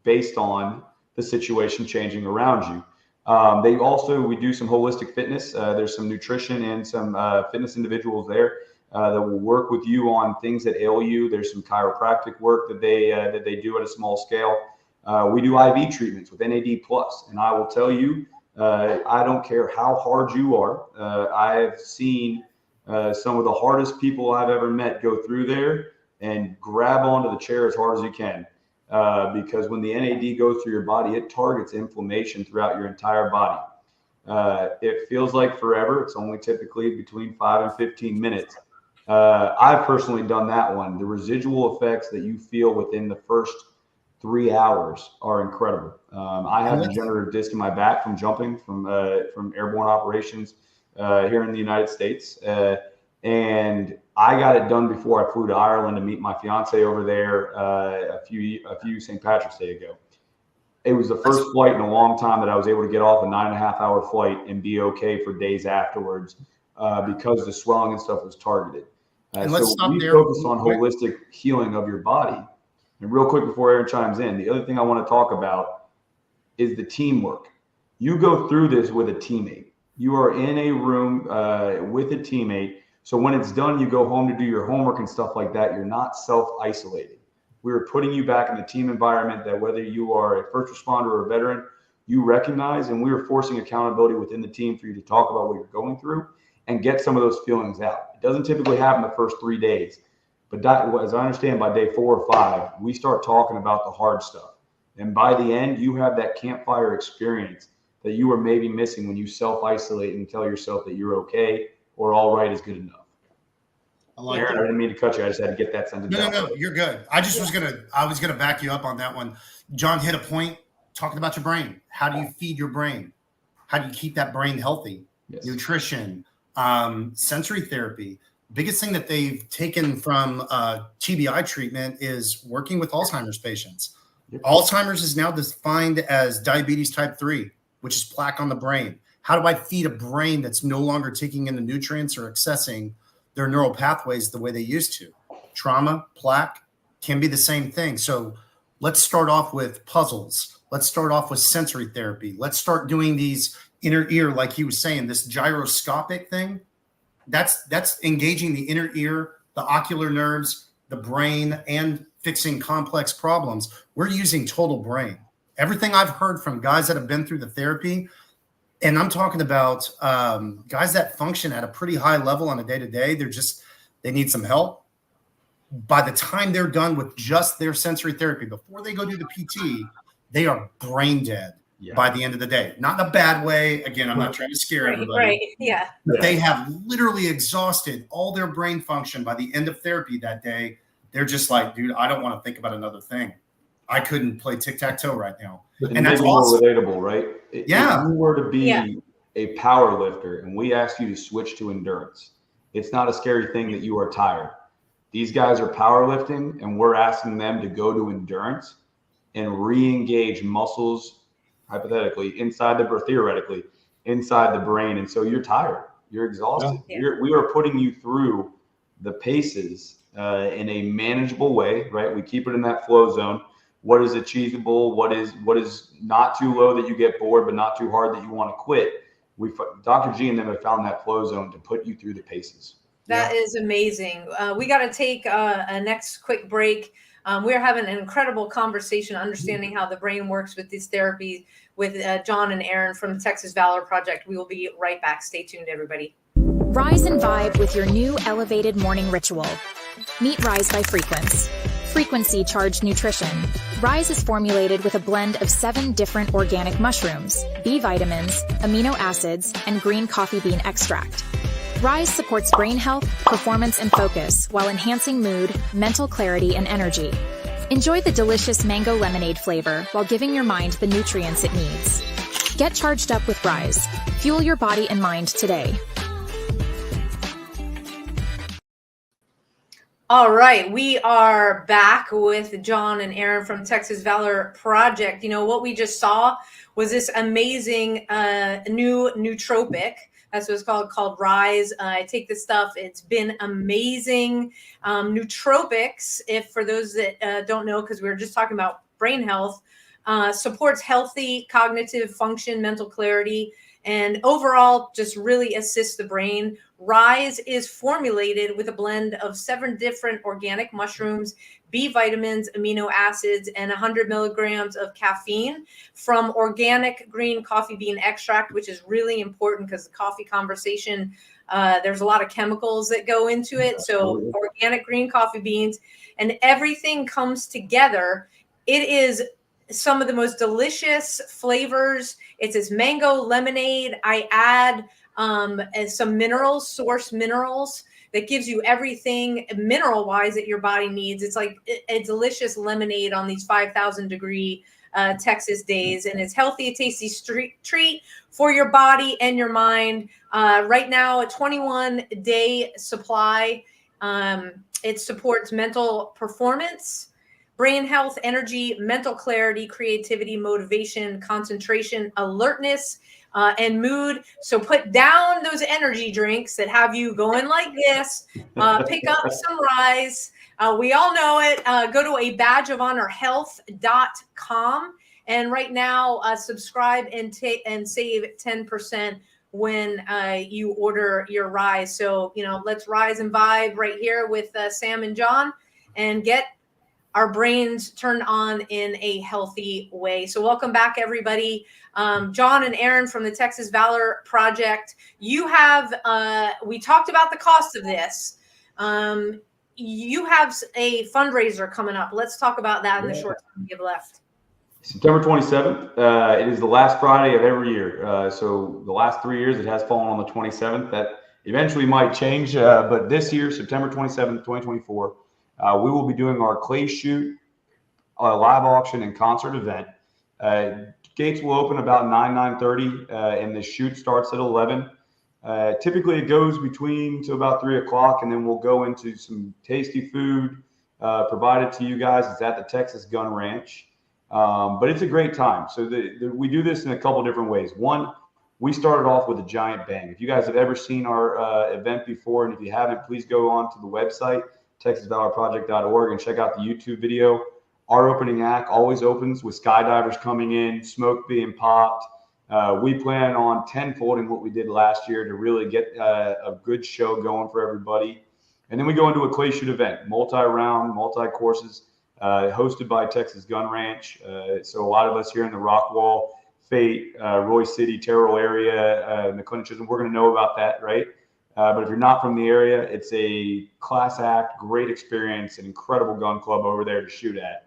based on the situation changing around you. We do some holistic fitness. There's some nutrition and some fitness individuals there that will work with you on things that ail you. There's some chiropractic work that they do at a small scale. We do IV treatments with NAD+, and I will tell you, I don't care how hard you are. I've seen some of the hardest people I've ever met go through there and grab onto the chair as hard as you can. Because when the NAD goes through your body, it targets inflammation throughout your entire body. It feels like forever. It's only typically between 5 and 15 minutes. I've personally done that one. The residual effects that you feel within the first 3 hours are incredible. I have degenerative disc in my back from jumping from airborne operations here in the United States. And I got it done before I flew to Ireland to meet my fiance over there a few St. Patrick's Day ago. It was the first flight in a long time that I was able to get off a 9.5-hour flight and be okay for days afterwards because the swelling and stuff was targeted. And let's stop there. Focus on holistic healing of your body. And real quick before Aaron chimes in, the other thing I want to talk about is the teamwork. You go through this with a teammate. You are in a room with a teammate. So when it's done, you go home to do your homework and stuff like that. You're not self-isolating. We're putting you back in the team environment that whether you are a first responder or a veteran, you recognize, and we are forcing accountability within the team for you to talk about what you're going through and get some of those feelings out. It doesn't typically happen the first 3 days, but as I understand, by day 4 or 5, we start talking about the hard stuff. And by the end, you have that campfire experience that you were maybe missing when you self-isolate and tell yourself that you're okay or all right is good enough. Aaron, I didn't mean to cut you. I just had to get that sentence out. No, you're good. I was gonna back you up on that one. John hit a point talking about your brain. How do you feed your brain? How do you keep that brain healthy? Yes. Nutrition, sensory therapy. Biggest thing that they've taken from TBI treatment is working with Alzheimer's patients. Yep. Alzheimer's is now defined as diabetes type 3, which is plaque on the brain. How do I feed a brain that's no longer taking in the nutrients or accessing their neural pathways the way they used to? Trauma, plaque can be the same thing. So let's start off with puzzles. Let's start off with sensory therapy. Let's start doing these inner ear, like he was saying, this gyroscopic thing. That's engaging the inner ear, the ocular nerves, the brain, and fixing complex problems. We're using total brain. Everything I've heard from guys that have been through the therapy, and I'm talking about guys that function at a pretty high level on a day-to-day, they need some help. By the time they're done with just their sensory therapy, before they go do the PT, they are brain dead by the end of the day. Not in a bad way. Again, I'm not trying to scare everybody. Right, yeah. But they have literally exhausted all their brain function by the end of therapy that day. They're just like, dude, I don't want to think about another thing. I couldn't play tic-tac-toe right now. And that's awesome. More relatable, right? Yeah. If you were to be a power lifter and we asked you to switch to endurance, it's not a scary thing that you are tired. These guys are powerlifting and we're asking them to go to endurance and re-engage muscles, hypothetically, theoretically, inside the brain. And so you're tired. You're exhausted. Yeah. We are putting you through the paces in a manageable way, right? We keep it in that flow zone. What is achievable? What is not too low that you get bored, but not too hard that you want to quit? Dr. G and them have found that flow zone to put you through the paces. That is amazing. We got to take a next quick break. We're having an incredible conversation, understanding how the brain works with these therapies with John and Aaron from the Texas Valor Project. We will be right back. Stay tuned, everybody. Rise and vibe with your new elevated morning ritual. Meet Rise by Frequency Charged Nutrition. Rise is formulated with a blend of 7 different organic mushrooms, B vitamins, amino acids, and green coffee bean extract. Rise supports brain health, performance, and focus while enhancing mood, mental clarity, and energy. Enjoy the delicious mango lemonade flavor while giving your mind the nutrients it needs. Get charged up with Rise. Fuel your body and mind today. All right, we are back with John and Aaron from Texas Valor Project. You know, what we just saw was this amazing new nootropic. That's what it's called Rise. I take this stuff. It's been amazing. Nootropics, if for those that don't know, because we were just talking about brain health, supports healthy cognitive function, mental clarity, and overall just really assists the brain. Rise is formulated with a blend of 7 different organic mushrooms, B vitamins, amino acids, and 100 milligrams of caffeine from organic green coffee bean extract, which is really important because the coffee conversation, there's a lot of chemicals that go into it. So organic green coffee beans, and everything comes together. It is some of the most delicious flavors. It's this mango lemonade. I add some minerals, source minerals, that gives you everything mineral wise that your body needs. It's like a delicious lemonade on these 5,000 degree Texas days, and it's healthy, a tasty treat for your body and your mind. Right now, a 21-day supply. It supports mental performance, brain health, energy, mental clarity, creativity, motivation, concentration, alertness, and mood. So put down those energy drinks that have you going like this. Pick up some Rise. We all know it. Go to a badgeofhonorhealth.com. And right now, subscribe and save 10% when you order your Rise. So, let's rise and vibe right here with Sam and John and get our brains turned on in a healthy way. So welcome back, everybody. John and Aaron from the Texas Valor Project. You have, we talked about the cost of this. You have a fundraiser coming up. Let's talk about that in the short time we have left. September 27th. It is the last Friday of every year. So the last 3 years, it has fallen on the 27th. That eventually might change. But this year, September 27th, 2024, we will be doing our clay shoot, live auction, and concert event. Gates will open about 9:30, and the shoot starts at 11. Typically, it goes between to about 3 o'clock, and then we'll go into some tasty food provided to you guys. It's at the Texas Gun Ranch. But it's a great time. So we do this in a couple different ways. One, we started off with a giant bang. If you guys have ever seen our event before, and if you haven't, please go on to the website, texasvalorproject.org, and check out the YouTube video. Our opening act always opens with skydivers coming in, smoke being popped. We plan on tenfolding what we did last year to really get a good show going for everybody. And then we go into a clay shoot event, multi-round, multi-courses, hosted by Texas Gun Ranch. So a lot of us here in the Rockwall, Fate, Roy City, Terrell area, and the clinches, and we're going to know about that, right? But if you're not from the area, it's a class act, great experience, an incredible gun club over there to shoot at.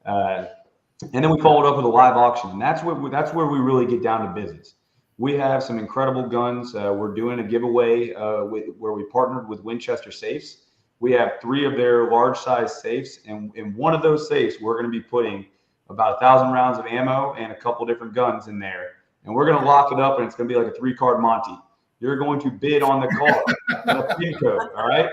And then we followed up with a live auction, and that's where we really get down to business. We have some incredible guns. We're doing a giveaway where we partnered with Winchester Safes. We have 3 of their large size safes, and in one of those safes, we're going to be putting about 1,000 rounds of ammo and a couple different guns in there. And we're going to lock it up, and it's going to be like a 3-card Monty. You're going to bid on the card, the PIN code, all right?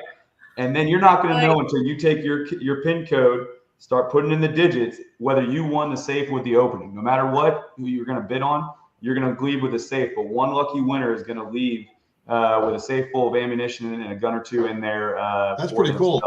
And then you're not going to know until you take your PIN code, start putting in the digits, whether you won the safe with the opening. No matter what, who you're going to bid on, you're going to leave with a safe. But one lucky winner is going to leave with a safe full of ammunition and a gun or 2 in there. That's pretty cool.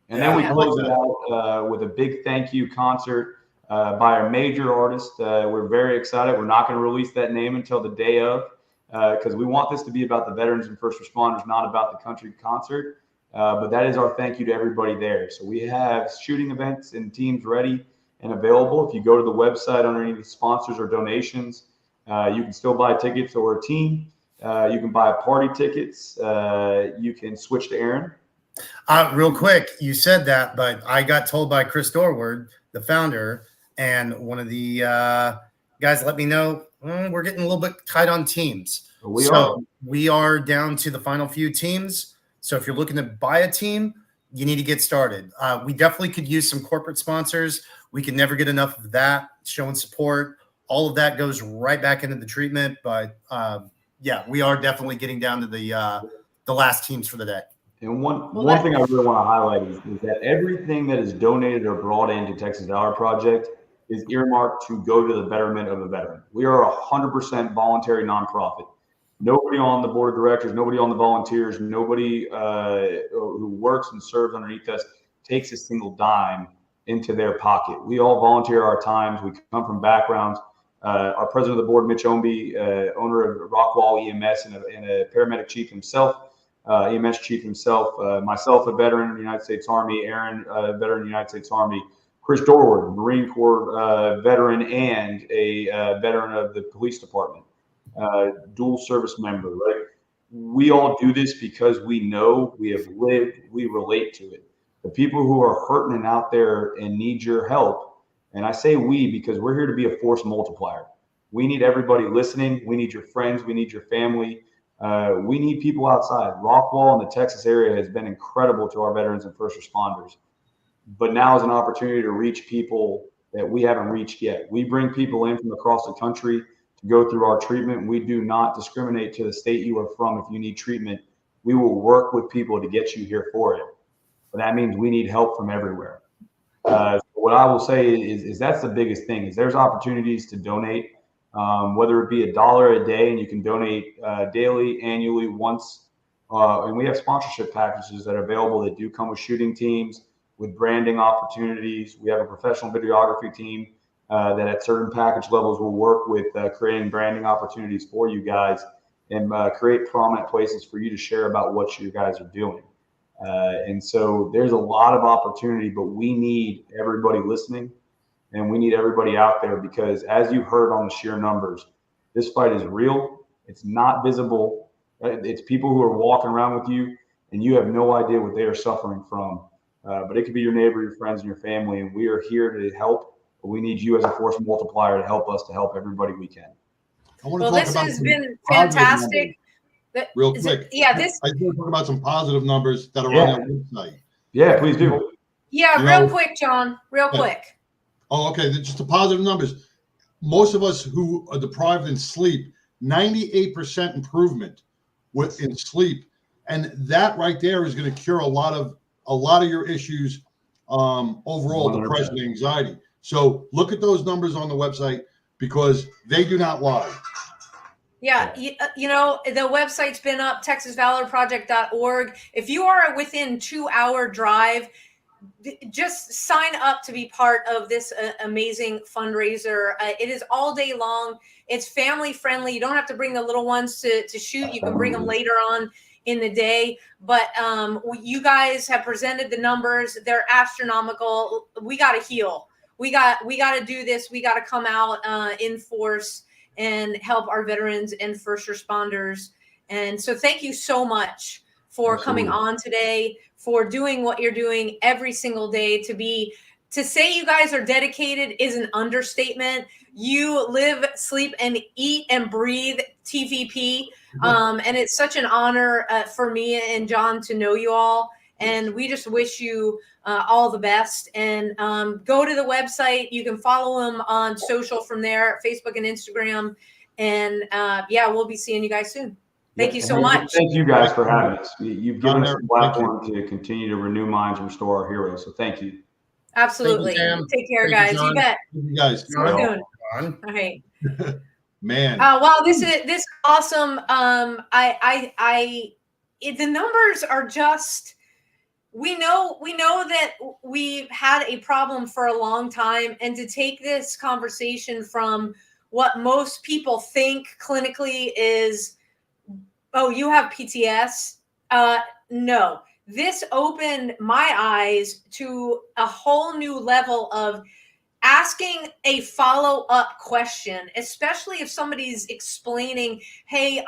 And then we close it out with a big thank you concert by our major artist. We're very excited. We're not going to release that name until the day of, because we want this to be about the veterans and first responders, not about the country concert. But that is our thank you to everybody there. So we have shooting events and teams ready and available. If you go to the website underneath the sponsors or donations, you can still buy tickets or a team. You can buy party tickets. You can switch to Aaron. Real quick, you said that, but I got told by Chris Dorward, the founder, and one of the guys let me know we're getting a little bit tight on teams. We are down to the final few teams. So if you're looking to buy a team, you need to get started. We definitely could use some corporate sponsors. We can never get enough of that, showing support. All of that goes right back into the treatment. But yeah, we are definitely getting down to the last teams for the day. And one thing I really want to highlight is that everything that is donated or brought into Texas Valor Project is earmarked to go to the betterment of the veteran. We are 100% voluntary nonprofit. Nobody on the board of directors, nobody on the volunteers, nobody who works and serves underneath us takes a single dime into their pocket. We all volunteer our times. We come from backgrounds. Our president of the board, Mitch Omby, owner of Rockwall EMS and a paramedic chief himself, EMS chief himself, myself, a veteran of the United States Army, Aaron, a veteran of the United States Army, Chris Dorward, Marine Corps veteran and a veteran of the police department, dual service member, right? We all do this because we know, we have lived, we relate to it. The people who are hurting and out there and need your help, and I say we because we're here to be a force multiplier. We need everybody listening. We need your friends. We need your family. We need people outside. Rockwall and the Texas area has been incredible to our veterans and first responders. But now is an opportunity to reach people that we haven't reached yet. We bring people in from across the country to go through our treatment. We do not discriminate to the state you are from. If you need treatment, we will work with people to get you here for it. But that means we need help from everywhere. What I will say is that's the biggest thing is there's opportunities to donate, whether it be $1 a day and you can donate daily, annually, once And we have sponsorship packages that are available that do come with shooting teams, with branding opportunities. We have a professional videography team that at certain package levels will work with creating branding opportunities for you guys and create prominent places for you to share about what you guys are doing. And so there's a lot of opportunity, but we need everybody listening and we need everybody out there, because as you heard on the sheer numbers, this fight is real. It's not visible. It's people who are walking around with you and you have no idea what they are suffering from. But it could be your neighbor, your friends, and your family. And we are here to help. But we need you as a force multiplier to help us to help everybody we can. Well, this has been fantastic. Real quick. I just want to talk about some positive numbers that are on our website. Yeah, please do. Yeah, real quick, John. Real quick. Oh, okay. Just the positive numbers. Most of us who are deprived in sleep, 98% improvement in sleep. And that right there is going to cure a lot of your issues, overall 100%. Depression and anxiety. So look at those numbers on the website because they do not lie. Yeah, you know, the website's been up, texasvalorproject.org. If you are within 2-hour drive, just sign up to be part of this amazing fundraiser. It is all day long. It's family friendly. You don't have to bring the little ones to shoot. You can bring them later on in the day. But you guys have presented the numbers. They're astronomical. We got to heal. We got to do this. We got to come out in force and help our veterans and first responders. And so thank you so much for coming on today, for doing what you're doing every single day. To say you guys are dedicated is an understatement. You live, sleep, and eat and breathe TVP. And it's such an honor for me and John to know you all. And we just wish you all the best. And go to the website. You can follow him on social from there, Facebook and Instagram. And we'll be seeing you guys soon. Thank you so much. Thank you guys for having us. You've given us a platform to continue to renew minds and restore our heroes. So thank you. Absolutely. Take care, guys. You bet. Thank you guys. See you soon. All right. Man. Well, this is awesome. The numbers are just. We know that we've had a problem for a long time, and to take this conversation from what most people think clinically is, oh, you have PTS. No, this opened my eyes to a whole new level of asking a follow-up question, especially if somebody's explaining, hey,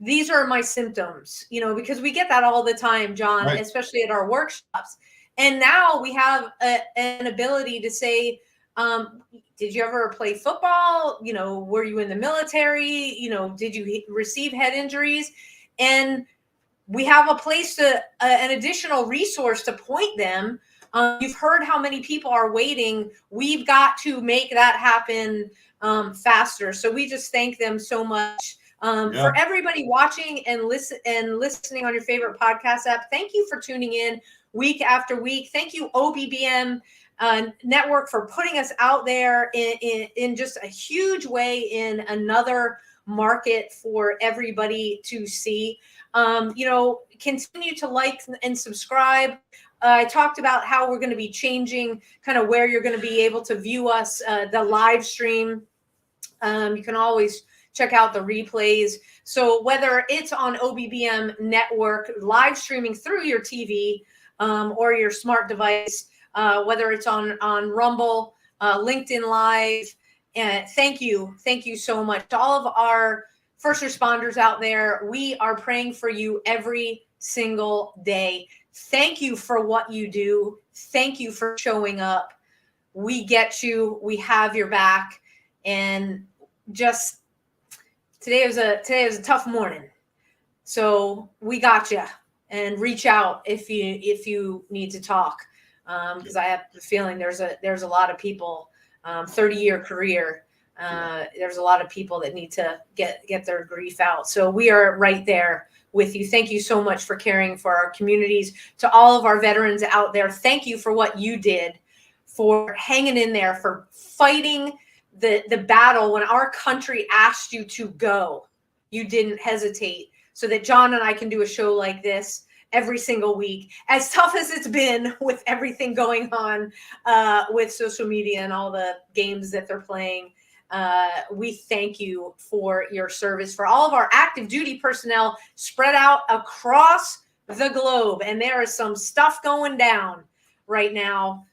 these are my symptoms, because we get that all the time, John, right. Especially at our workshops. And now we have an ability to say, did you ever play football? Were you in the military? Did you receive head injuries? And we have a place an additional resource to point them. You've heard how many people are waiting. We've got to make that happen faster. So we just thank them so much. For everybody watching and listening on your favorite podcast app, thank you for tuning in week after week. Thank you, OBBM Network, for putting us out there in just a huge way in another market for everybody to see. Continue to like and subscribe. I talked about how we're going to be changing kind of where you're going to be able to view us, the live stream. You can always check out the replays. So whether it's on OBBM Network, live streaming through your TV or your smart device, whether it's on Rumble, LinkedIn Live, thank you so much to all of our first responders out there. We are praying for you every single day. Thank you for what you do. Thank you for showing up. We get you. We have your back. And just today was a tough morning. So we got you. And reach out if you need to talk, because I have the feeling there's a lot of people, 30-year career. There's a lot of people that need to get their grief out. So we are right there with you. Thank you so much for caring for our communities. To all of our veterans out there, thank you for what you did, for hanging in there, for fighting the battle when our country asked you to go. You didn't hesitate. so that John and I can do a show like this every single week. As tough as it's been with everything going on with social media and all the games that they're playing, we thank you for your service. For all of our active duty personnel spread out across the globe, and there is some stuff going down right now.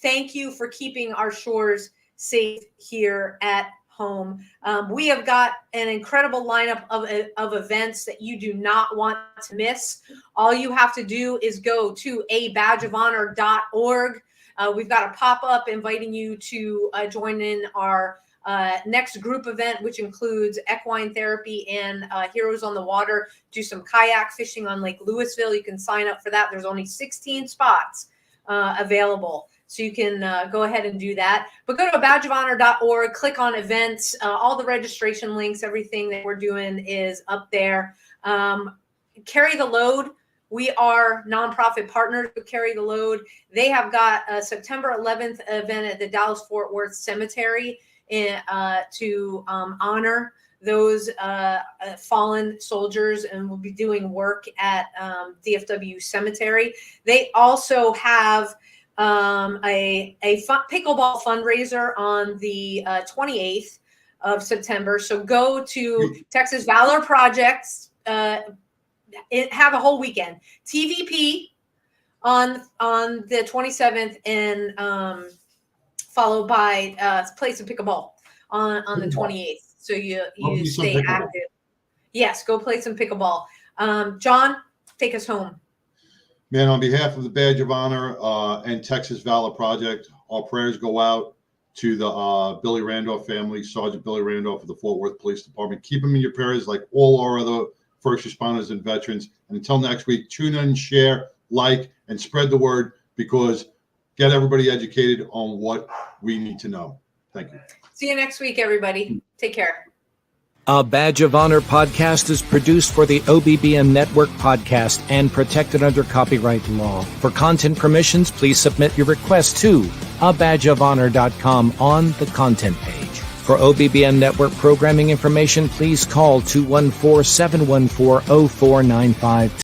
Thank you for keeping our shores safe here at home. We have got an incredible lineup of events that you do not want to miss. All you have to do is go to abadgeofhonor.org. We've got a pop-up inviting you to join in our next group event, which includes equine therapy and Heroes on the Water. Do some kayak fishing on Lake Louisville. You can sign up for that. There's only 16 spots available. So you can go ahead and do that. But go to badgeofhonor.org, click on events. All the registration links, everything that we're doing is up there. Carry the Load. We are nonprofit partners with Carry the Load. They have got a September 11th event at the Dallas-Fort Worth Cemetery to honor those fallen soldiers, and we'll be doing work at DFW Cemetery. They also have a pickleball fundraiser on the 28th of September. So go to Texas Valor Project, have a whole weekend. TVP on the 27th, and followed by play some pickleball on the 28th. So you stay active. Yes, go play some pickleball. John, take us home. Man, on behalf of the Badge of Honor and Texas Valor Project, our prayers go out to the Billy Randolph family, Sergeant Billy Randolph of the Fort Worth Police Department. Keep him in your prayers like all our other first responders and veterans. And until next week, tune in, share, like, and spread the word, because get everybody educated on what we need to know. Thank you. See you next week, everybody. Take care. A Badge of Honor podcast is produced for the OBBM Network podcast and protected under copyright law. For content permissions, please submit your request to abadgeofhonor.com on the content page. For OBBM Network programming information, please call 214-714-0495.